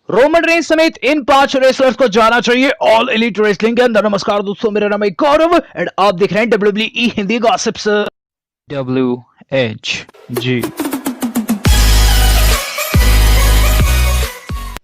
Roman Reigns समेत इन 5 wrestlers को जाना चाहिए ऑल एलीट रेसलिंग के अंदर। नमस्कार दोस्तों, मेरा नाम है गौरव एंड आप देख रहे हैं डब्ल्यूडब्ल्यूई हिंदी गॉसिप्स। WHG।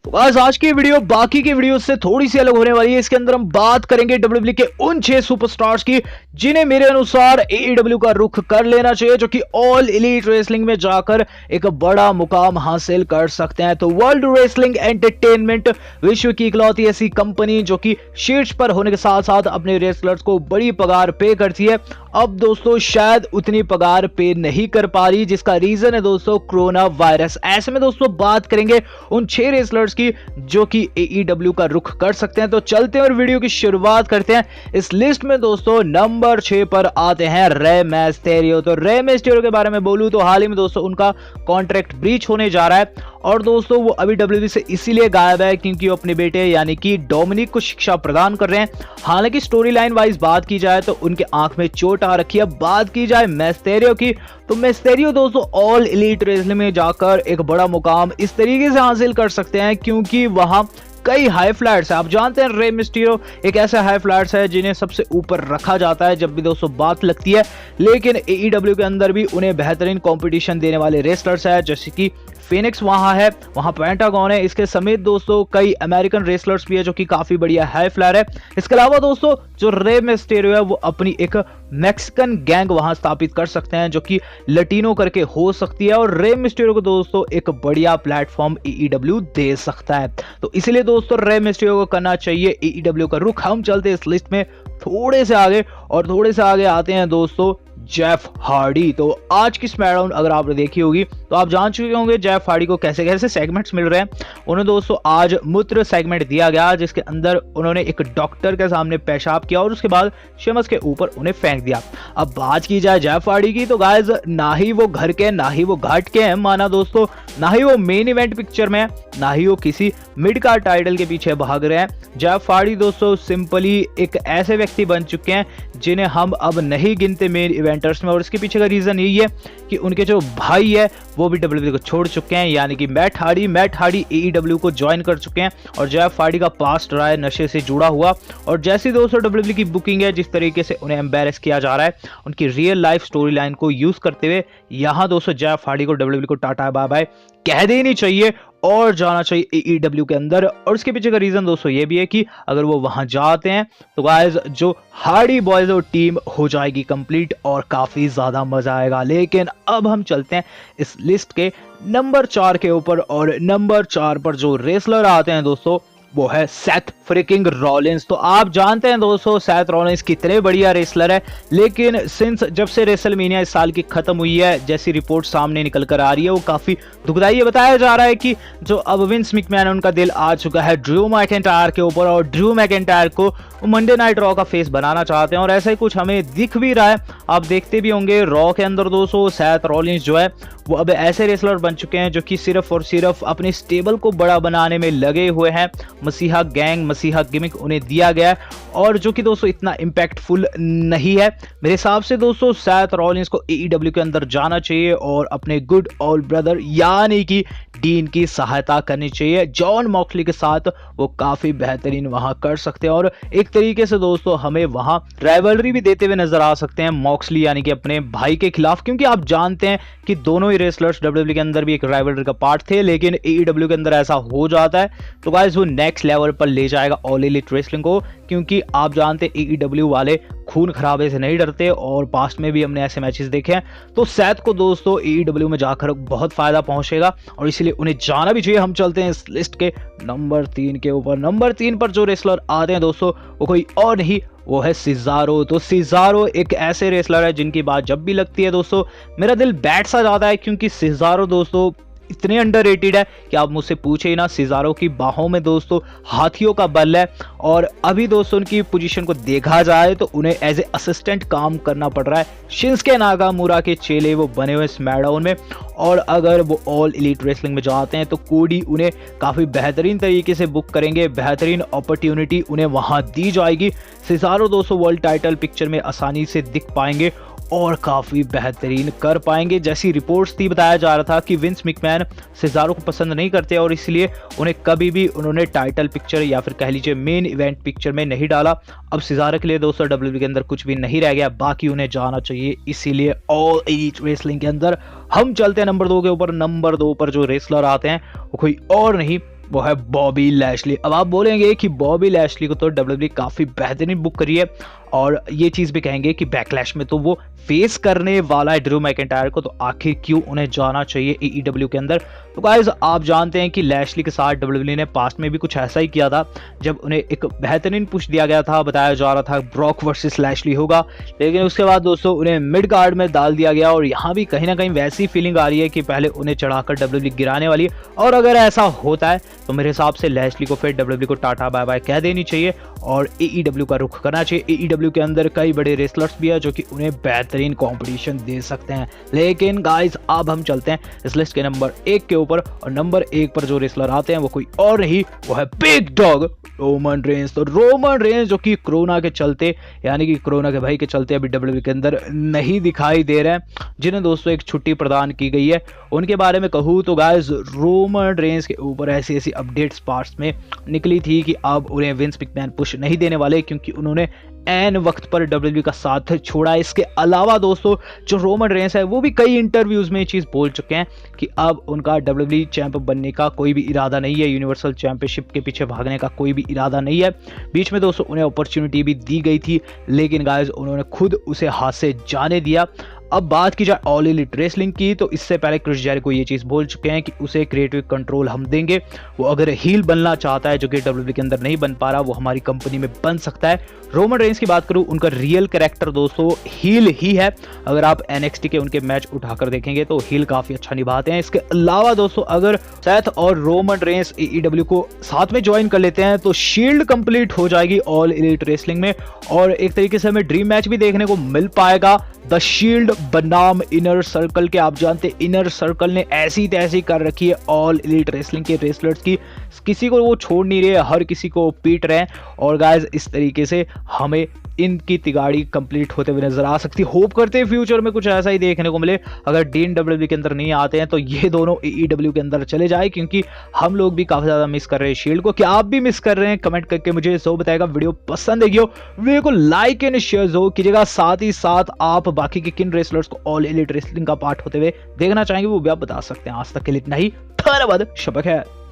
बस आज की वीडियो बाकी की वीडियो से थोड़ी सी अलग होने वाली है। इसके अंदर हम बात करेंगे डब्ल्यूडब्ल्यूई के उन 6 सुपरस्टार्स की जिन्हें मेरे अनुसार AEW का रुख कर लेना चाहिए, जो कि ऑल एलीट रेसलिंग में जाकर एक बड़ा मुकाम हासिल कर सकते हैं। तो वर्ल्ड रेसलिंग एंटरटेनमेंट विश्व की इकलौती ऐसी कंपनी जो कि शीर्ष पर होने के साथ साथ अपने रेसलर्स को बड़ी पगार पे करती है, अब दोस्तों शायद उतनी पगार पे नहीं कर पा रही, जिसका रीजन है दोस्तों कोरोना वायरस। ऐसे में दोस्तों बात करेंगे उन 6 रेसलर्स की जो कि AEW का रुख कर सकते हैं। तो चलते हैं और वीडियो की शुरुआत करते हैं। इस लिस्ट में दोस्तों नंबर 6 पर आते हैं रे मिस्टेरियो। तो रे मिस्टेरियो के बारे में बोलूं तो हाल ही में दोस्तों उनका कॉन्ट्रैक्ट ब्रीच होने जा रहा है और दोस्तों वो अभी WWE से इसीलिए गायब है क्योंकि वो अपने बेटे यानी कि डोमिनिक को शिक्षा प्रदान कर रहे हैं। हालांकि स्टोरी लाइन वाइज बात की जाए तो उनके आंख में चोट आ रखी है। बात की जाए मिस्टेरियो की तो मिस्टेरियो दोस्तों ऑल एलीट रेसलिंग में जाकर एक बड़ा मुकाम इस तरीके से हासिल कर सकते हैं क्योंकि वहां कई हाई फ्लैट्स है। आप जानते हैं रे मिस्टीरियो एक ऐसा हाई फ्लैट्स है जिन्हें सबसे ऊपर रखा जाता है जब भी दोस्तों बात लगती है, लेकिन AEW के अंदर भी उन्हें बेहतरीन कंपटीशन देने वाले रेसलर्स है, जैसे कि फिनिक्स वहां है, वहां पेंटागन है, इसके समेत दोस्तों कई अमेरिकन रेसलर्स भी है जो कि काफी बढ़िया हाई फ्लायर है। इसके अलावा दोस्तों जो रे मिस्टेरियो है वो अपनी एक मैक्सिकन गैंग वहां स्थापित कर सकते हैं जो कि लटीनो करके हो सकती है और रे मिस्टेरियो को दोस्तों एक बढ़िया प्लेटफॉर्म AEW दे सकता है। तो इसलिए दोस्तों रे मिस्टेरियो को करना चाहिए AEW का रुख। हम चलते इस लिस्ट में थोड़े से आगे और थोड़े से आगे आते हैं दोस्तों जेफ हार्डी। तो आज की स्मैकडाउन अगर आपने देखी होगी तो आप जान चुके होंगे जेफ हार्डी को कैसे कैसे सेगमेंट्स मिल रहे हैं। उन्हें दोस्तों आज मूत्र सेगमेंट दिया गया जिसके अंदर उन्होंने एक डॉक्टर के सामने पेशाब किया और उसके बाद शेमस के ऊपर उन्हें फेंक दिया। अब बात की जाए जेफ हार्डी की तो गाइस ना ही वो घर के ना ही वो घाट के हैं माना दोस्तों, ना ही वो मेन इवेंट पिक्चर में, ना ही वो किसी मिड कार्ड टाइटल के पीछे भाग रहे हैं। जेफ हार्डी दोस्तों सिंपली एक ऐसे व्यक्ति बन चुके हैं जिन्हें हम अब नहीं गिनते मेन इवेंटर्स में और इसके पीछे का रीजन यही है कि उनके जो भाई है वो भी WWE को छोड़ चुके हैं, यानी कि मैट हार्डी AEW को ज्वाइन कर चुके हैं और जेफ हार्डी का पास्ट रहा है नशे से जुड़ा हुआ। और जैसी दोस्तों WWE की बुकिंग है, जिस तरीके से उन्हें एम्बैरेस किया जा रहा है उनकी रियल लाइफ स्टोरी लाइन को यूज करते हुए, यहाँ दोस्तों जेफ हार्डी को WWE को टाटा बाय बाय कह देनी चाहिए और जाना चाहिए AEW के अंदर। और इसके पीछे का रीजन दोस्तों ये भी है कि अगर वो वहां जाते हैं तो गाइस जो हार्डी बॉयज और टीम हो जाएगी कंप्लीट और काफी ज्यादा मजा आएगा। लेकिन अब हम चलते हैं इस लिस्ट के नंबर 4 के ऊपर और नंबर 4 पर जो रेसलर आते हैं दोस्तों वो है सेथ फ्रिकिंग रॉलिंस। तो आप जानते हैं दोस्तों सेथ रॉलिंस कितने बढ़िया रेसलर है, लेकिन सिंस जब से रेसलमेनिया इस साल की खत्म हुई है, जैसी रिपोर्ट सामने निकल कर आ रही है वो काफी दुखदाई है। बताया जा रहा है कि जो अब विंस मैकमैन उनका दिल आ चुका है ड्रू मैकिंटायर के ऊपर और ड्रू मैकिंटायर को मंडे नाइट रॉ का फेस बनाना चाहते हैं और ऐसा ही कुछ हमें दिख भी रहा है। आप देखते भी होंगे रॉ के अंदर दोस्तों सेथ रॉलिंस जो है वो अब ऐसे रेसलर बन चुके हैं जो कि सिर्फ और सिर्फ अपने स्टेबल को बड़ा बनाने में लगे हुए हैं। मसीहा गैंग, मसीहा गिमिक उन्हें दिया गया है और जो कि दोस्तों इतना इम्पैक्टफुल नहीं है। मेरे हिसाब से दोस्तों सेथ रॉलिंस को AEW के अंदर जाना चाहिए और अपने गुड ओल्ड ब्रदर यानी कि डीन की सहायता करनी चाहिए। जॉन मॉक्सली के साथ वो काफी बेहतरीन वहां कर सकते हैं और एक तरीके से दोस्तों हमें वहां राइवलरी भी देते हुए नजर आ सकते हैं मॉक्सली यानी कि अपने भाई के खिलाफ, क्योंकि आप जानते हैं कि दोनों ही रेसलर्स WWE के अंदर भी एक राइवलरी का पार्ट थे, लेकिन AEW के अंदर ऐसा हो जाता है तो गाइस वो नेक्स्ट लेवल पर ले जाएगा ऑल एलीट रेसलिंग को, क्योंकि आप जानते हैं AEW वाले खून खराबे से नहीं डरते और पास्ट में भी हमने ऐसे मैचेस देखे हैं। तो सेथ को दोस्तों AEW में जाकर बहुत फायदा पहुंचेगा और इसलिए उन्हें जाना भी चाहिए। हम चलते हैं इस लिस्ट के नंबर 3 के ऊपर। नंबर 3 पर जो रेसलर आते हैं दोस्तों वो कोई और नहीं, वो है सिजारो। तो सिजारो एक ऐसे रेसलर है जिनकी बात जब भी लगती है दोस्तों मेरा दिल बैठ सा जाता है, क्योंकि सिजारो दोस्तों इतने अंडररेटेड है कि आप मुझसे पूछे ही ना। सिजारो की बाहों में दोस्तों हाथियों का बल है और अभी दोस्तों उनकी पोजीशन को देखा जाए तो उन्हें एज ए असिस्टेंट काम करना पड़ रहा है। शिंसके नागामुरा के चेले वो बने हुए स्मैकडाउन में और अगर वो ऑल एलीट रेसलिंग में जाते हैं तो कोडी उन्हें काफ़ी बेहतरीन तरीके से बुक करेंगे, बेहतरीन अपॉर्चुनिटी उन्हें वहाँ दी जाएगी। सिजारो दोस्तों वर्ल्ड टाइटल पिक्चर में आसानी से दिख पाएंगे और काफी बेहतरीन कर पाएंगे। जैसी रिपोर्ट्स थी बताया जा रहा था कि विंस मैकमैन सेजारो को पसंद नहीं करते और इसलिए उन्हें कभी भी उन्होंने टाइटल पिक्चर या फिर कह लीजिए मेन इवेंट पिक्चर में नहीं डाला। अब सेजारो के लिए दोस्तों डब्ल्यूडब्ल्यूई के अंदर कुछ भी नहीं रह गया, बाकी उन्हें जाना चाहिए। इसीलिए ऑल एलीट रेसलिंग के अंदर हम चलते हैं नंबर 2 के ऊपर। नंबर 2 पर जो रेसलर आते हैं वो कोई और नहीं, वो है बॉबी लैशली। अब आप बोलेंगे कि बॉबी लैशली को तो डब्ल्यूडब्ल्यूई काफी बेहतरीन बुक करी है और ये चीज भी कहेंगे कि बैकलैश में तो वो फेस करने वाला है ड्रू मैकिंटायर को, तो आखिर क्यों उन्हें जाना चाहिए एईडब्ल्यू के अंदर। तो गाइस आप जानते हैं कि लैशली के साथ डब्ल्यूडब्ल्यूई ने पास्ट में भी कुछ ऐसा ही किया था, जब उन्हें एक बेहतरीन पुश दिया गया था, बताया जा रहा था ब्रॉक वर्सेस लैशली होगा, लेकिन उसके बाद दोस्तों उन्हें मिड कार्ड में डाल दिया गया। और यहाँ भी कहीं ना कहीं वैसी फीलिंग आ रही है कि पहले उन्हें चढ़ाकर डब्ल्यूडब्ल्यूई गिराने वाली है, और अगर ऐसा होता है तो मेरे हिसाब से लैशली को फिर डब्ल्यूडब्ल्यूई को टाटा बाय बाय कह देनी चाहिए और एईडब्ल्यू का रुख करना चाहिए। एईडब्ल्यू के अंदर कई बड़े रेसलर्स भी है जो कि उन्हें बेहतरीन कंपटीशन दे सकते हैं। लेकिन गाइस अब हम चलते हैं इस लिस्ट के नंबर 1 के ऊपर, और नंबर 1 पर जो रेसलर आते हैं वो कोई और नहीं, वो है बिग डॉग रोमन रेंस। तो रोमन रेंस जो कि कोरोना के चलते, यानी कि कोरोना के भय के चलते अभी डब्ल्यूडब्ल्यूई के अंदर नहीं दिखाई दे रहे हैं, जिन्हें दोस्तों एक छुट्टी प्रदान की गई है। उनके बारे में कहूँ तो गाइस रोमन रेंस के ऊपर ऐसी ऐसी अपडेट्स पार्ट्स में निकली थी कि अब उन्हें विंस मैकमैन पुश नहीं देने वाले, क्योंकि उन्होंने एन वक्त पर डब्ल्यूडब्ल्यूई का साथ छोड़ा। इसके अलावा दोस्तों जो रोमन रेंस है वो भी कई इंटरव्यूज में ये चीज बोल चुके हैं कि अब उनका डब्ल्यूडब्ल्यूई चैंप बनने का कोई भी इरादा नहीं है, यूनिवर्सल चैंपियनशिप के पीछे भागने का कोई भी इरादा नहीं है। बीच में दोस्तों उन्हें अपॉर्चुनिटी भी दी गई थी, लेकिन गाइस उन्होंने खुद उसे हाथ से जाने दिया। अब बात की जाए ऑल एलीट रेसलिंग की, तो इससे पहले क्रिस जेरिको ये चीज बोल चुके हैं कि उसे क्रिएटिव कंट्रोल हम देंगे। वो अगर हील बनना चाहता है, जो कि डब्ल्यूडब्ल्यूई के अंदर नहीं बन पा रहा, वो हमारी कंपनी में बन सकता है। रोमन रेंस की बात करूं, उनका रियल कैरेक्टर दोस्तों हील ही है। अगर आप एनएक्सटी के उनके मैच उठाकर देखेंगे तो हील काफी अच्छा निभाते हैं। इसके अलावा दोस्तों अगर सेथ और रोमन रेंस एईडब्ल्यू को साथ में ज्वाइन कर लेते हैं तो शील्ड कंप्लीट हो जाएगी ऑल एलीट रेसलिंग में, और एक तरीके से हमें ड्रीम मैच भी देखने को मिल पाएगा द शील्ड बनाम इनर सर्कल के। आप जानते हैं इनर सर्कल ने ऐसी तैसी कर रखी है ऑल एलीट रेसलिंग के रेसलर्स की, किसी को वो छोड़ नहीं रहे, हर किसी को पीट रहे हैं। और गाइस इस तरीके से हमें इनकी तिगाड़ी कंप्लीट होते हुए नजर आ सकती है। होप करते हैं फ्यूचर में कुछ ऐसा ही देखने को मिले। अगर डीन डब्ल्यूडब्ल्यूई के अंदर नहीं आते हैं तो ये दोनों एईडब्ल्यू के अंदर चले जाए, क्योंकि हम लोग भी काफी ज्यादा मिस कर रहे हैं शील्ड को। क्या आप भी मिस कर रहे हैं? कमेंट करके मुझे जरूर बताएगा। वीडियो पसंद है वीडियो को लाइक एंड शेयर जरूर कीजिएगा। साथ ही साथ आप बाकी के किन रेसलर्स को ऑल एलीट रेसलिंग का पार्ट होते हुए देखना चाहेंगे वो भी आप बता सकते हैं। आज तक के लिए इतना ही, धन्यवाद, शब्बा खैर।